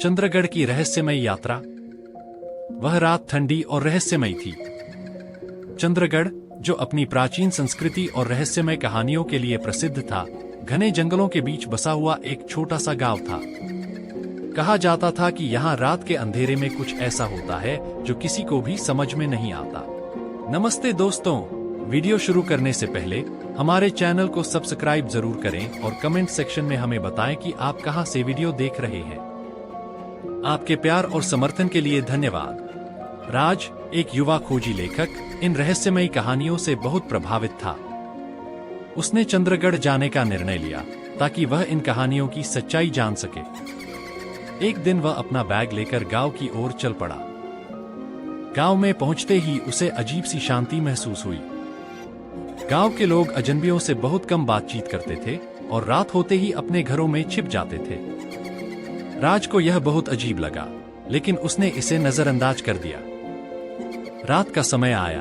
चंद्रगढ़ की रहस्यमय यात्रा। वह रात ठंडी और रहस्यमयी थी। चंद्रगढ़, जो अपनी प्राचीन संस्कृति और रहस्यमय कहानियों के लिए प्रसिद्ध था, घने जंगलों के बीच बसा हुआ एक छोटा सा गांव था। कहा जाता था कि यहाँ रात के अंधेरे में कुछ ऐसा होता है जो किसी को भी समझ में नहीं आता। नमस्ते दोस्तों, वीडियो शुरू करने से पहले हमारे चैनल को सब्सक्राइब जरूर करें और कमेंट सेक्शन में हमें बताएं कि आप कहां से वीडियो देख रहे हैं। आपके प्यार और समर्थन के लिए धन्यवाद। राज, एक युवा खोजी लेखक, इन रहस्यमयी कहानियों से बहुत प्रभावित था। उसने चंद्रगढ़ जाने का निर्णय लिया ताकि वह इन कहानियों की सच्चाई जान सके। एक दिन वह अपना बैग लेकर गांव की ओर चल पड़ा। गांव में पहुंचते ही उसे अजीब सी शांति महसूस हुई। गांव के लोग अजनबियों से बहुत कम बातचीत करते थे और रात होते ही अपने घरों में छिप जाते थे। राज को यह बहुत अजीब लगा, लेकिन उसने इसे नजरअंदाज कर दिया। रात का समय आया।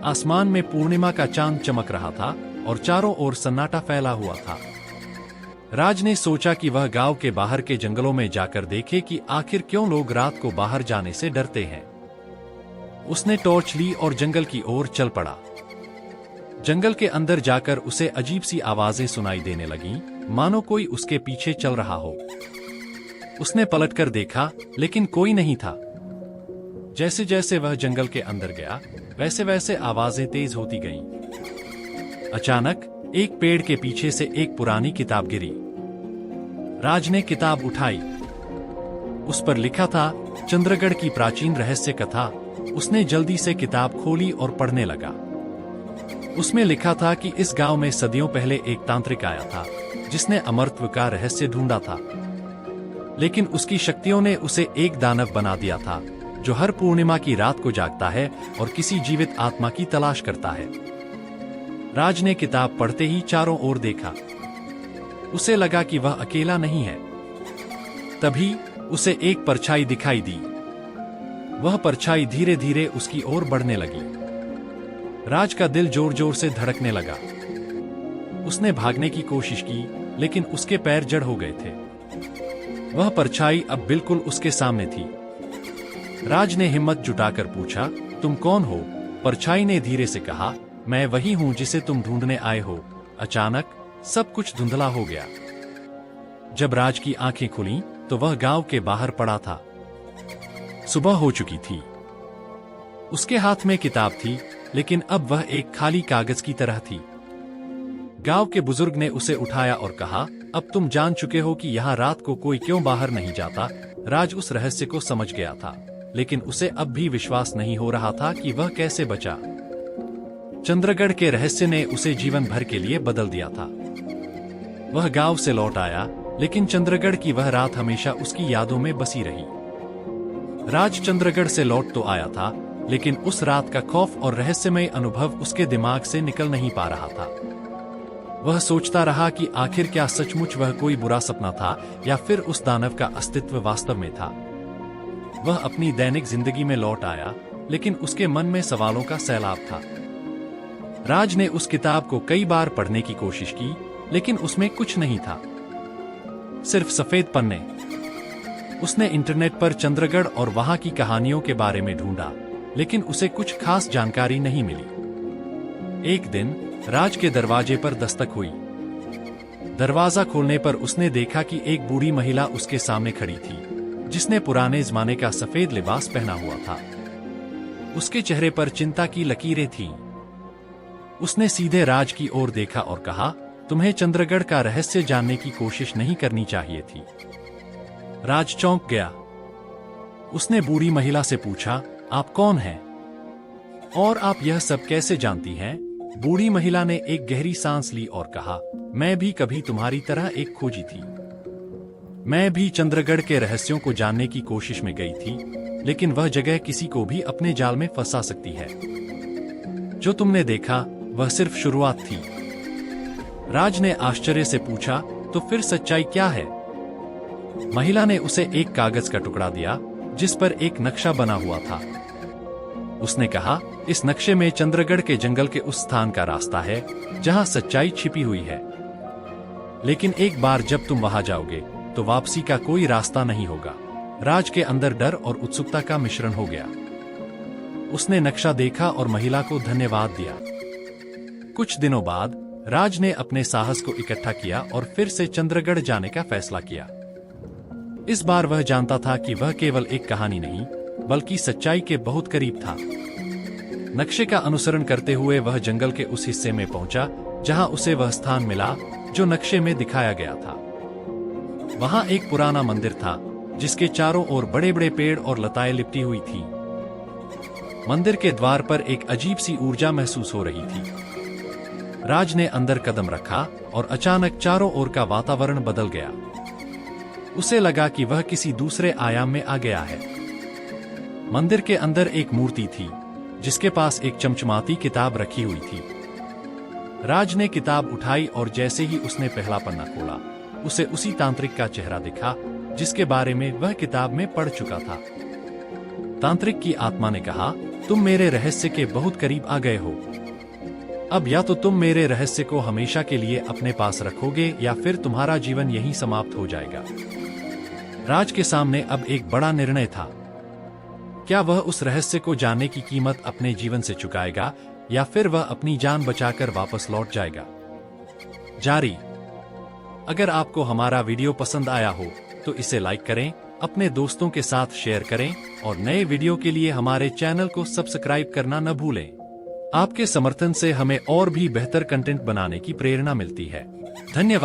आसमान में पूर्णिमा का चांद चमक रहा था और चारों ओर सन्नाटा फैला हुआ था। राज ने सोचा कि वह गांव के बाहर के जंगलों में जाकर देखे कि आखिर क्यों लोग रात को बाहर जाने से डरते हैं। उसने टॉर्च ली और जंगल की ओर चल पड़ा। जंगल के अंदर जाकर उसे अजीब सी आवाजें सुनाई देने लगीं, मानो कोई उसके पीछे चल रहा हो। उसने पलटकर देखा, लेकिन कोई नहीं था। जैसे जैसे वह जंगल के अंदर गया, वैसे वैसे आवाजें तेज होती गईं। अचानक एक पेड़ के पीछे से एक पुरानी किताब गिरी। राज ने किताब उठाई। उस पर लिखा था चंद्रगढ़ की प्राचीन रहस्य कथा। उसने जल्दी से किताब खोली और पढ़ने लगा। उसमें लिखा था कि इस गांव में सदियों पहले एक तांत्रिक आया था जिसने अमरत्व का रहस्य ढूंढा था, लेकिन उसकी शक्तियों ने उसे एक दानव बना दिया था जो हर पूर्णिमा की रात को जागता है और किसी जीवित आत्मा की तलाश करता है। राज ने किताब पढ़ते ही चारों ओर देखा। उसे लगा कि वह अकेला नहीं है। तभी उसे एक परछाई दिखाई दी। वह परछाई धीरे धीरे उसकी ओर बढ़ने लगी। राज का दिल जोर जोर से धड़कने लगा। उसने भागने की कोशिश की, लेकिन उसके पैर जड़ हो गए थे। वह परछाई अब बिल्कुल उसके सामने थी। राज ने हिम्मत जुटाकर पूछा, तुम कौन हो? परछाई ने धीरे से कहा, मैं वही हूं जिसे तुम ढूंढने आए हो। अचानक सब कुछ धुंधला हो गया। जब राज की आंखें खुलीं, तो वह गांव के बाहर पड़ा था। सुबह हो चुकी थी। उसके हाथ में किताब थी, लेकिन अब वह एक खाली कागज की तरह थी। गांव के बुजुर्ग ने उसे उठाया और कहा, अब तुम जान चुके हो कि यहाँ रात को कोई क्यों बाहर नहीं जाता। राज उस रहस्य को समझ गया था, लेकिन उसे अब भी विश्वास नहीं हो रहा था कि वह कैसे बचा। चंद्रगढ़ के रहस्य ने उसे जीवन भर के लिए बदल दिया था। वह गांव से लौट आया, लेकिन चंद्रगढ़ की वह रात हमेशा उसकी यादों में बसी रही। राज चंद्रगढ़ से लौट तो आया था, लेकिन उस रात का खौफ और रहस्यमय अनुभव उसके दिमाग से निकल नहीं पा रहा था। वह सोचता रहा कि आखिर क्या सचमुच वह कोई बुरा सपना था या फिर उस दानव का अस्तित्व वास्तव में था। वह अपनी दैनिक जिंदगी में लौट आया, लेकिन उसके मन में सवालों का सैलाब था। राज ने उस किताब को कई बार पढ़ने की कोशिश की, लेकिन उसमें कुछ नहीं था, सिर्फ सफेद पन्ने। उसने इंटरनेट पर चंद्रगढ़ और वहां की कहानियों के बारे में ढूंढा, लेकिन उसे कुछ खास जानकारी नहीं मिली। एक दिन राज के दरवाजे पर दस्तक हुई। दरवाजा खोलने पर उसने देखा कि एक बूढ़ी महिला उसके सामने खड़ी थी, जिसने पुराने जमाने का सफेद लिबास पहना हुआ था। उसके चेहरे पर चिंता की लकीरें थीं। उसने सीधे राज की ओर देखा और कहा, तुम्हें चंद्रगढ़ का रहस्य जानने की कोशिश नहीं करनी चाहिए थी। राज चौंक गया। उसने बूढ़ी महिला से पूछा, आप कौन हैं? और आप यह सब कैसे जानती हैं? बूढ़ी महिला ने एक गहरी सांस ली और कहा, मैं भी कभी तुम्हारी तरह एक खोजी थी। मैं भी चंद्रगढ़ के रहस्यों को जानने की कोशिश में गई थी, लेकिन वह जगह किसी को भी अपने जाल में फंसा सकती है। जो तुमने देखा वह सिर्फ शुरुआत थी। राज ने आश्चर्य से पूछा, तो फिर सच्चाई क्या है? महिला ने उसे एक कागज का टुकड़ा दिया जिस पर एक नक्शा बना हुआ था। उसने कहा, इस नक्शे में चंद्रगढ़ के जंगल के उस स्थान का रास्ता है जहां सच्चाई छिपी हुई है। लेकिन एक बार जब तुम वहां जाओगे तो वापसी का कोई रास्ता नहीं होगा। राज के अंदर डर और उत्सुकता का मिश्रण हो गया। उसने नक्शा देखा और महिला को धन्यवाद दिया। कुछ दिनों बाद राज ने अपने साहस को इकट्ठा किया और फिर से चंद्रगढ़ जाने का फैसला किया। इस बार वह जानता था कि वह केवल एक कहानी नहीं, बल्कि सच्चाई के बहुत करीब था। नक्शे का अनुसरण करते हुए वह जंगल के उस हिस्से में पहुंचा जहां उसे वह स्थान मिला जो नक्शे में दिखाया गया था। वहां एक पुराना मंदिर था जिसके चारों ओर बड़े बड़े पेड़ और लताएं लिपटी हुई थी। मंदिर के द्वार पर एक अजीब सी ऊर्जा महसूस हो रही थी। राज ने अंदर कदम रखा और अचानक चारों ओर का वातावरण बदल गया। उसे लगा कि वह किसी दूसरे आयाम में आ गया है। मंदिर के अंदर एक मूर्ति थी जिसके पास एक चमचमाती किताब रखी हुई थी। राज ने किताब उठाई और जैसे ही उसने पहला पन्ना खोला, उसे उसी तांत्रिक का चेहरा दिखा जिसके बारे में वह किताब में पढ़ चुका था। तांत्रिक की आत्मा ने कहा, तुम मेरे रहस्य के बहुत करीब आ गए हो। अब या तो तुम मेरे रहस्य को हमेशा के लिए अपने पास रखोगे या फिर तुम्हारा जीवन यहीं समाप्त हो जाएगा। राज के सामने अब एक बड़ा निर्णय था। क्या वह उस रहस्य को जानने की कीमत अपने जीवन से चुकाएगा या फिर वह अपनी जान बचाकर वापस लौट जाएगा? जारी। अगर आपको हमारा वीडियो पसंद आया हो तो इसे लाइक करें, अपने दोस्तों के साथ शेयर करें और नए वीडियो के लिए हमारे चैनल को सब्सक्राइब करना न भूलें। आपके समर्थन से हमें और भी बेहतर कंटेंट बनाने की प्रेरणा मिलती है। धन्यवाद।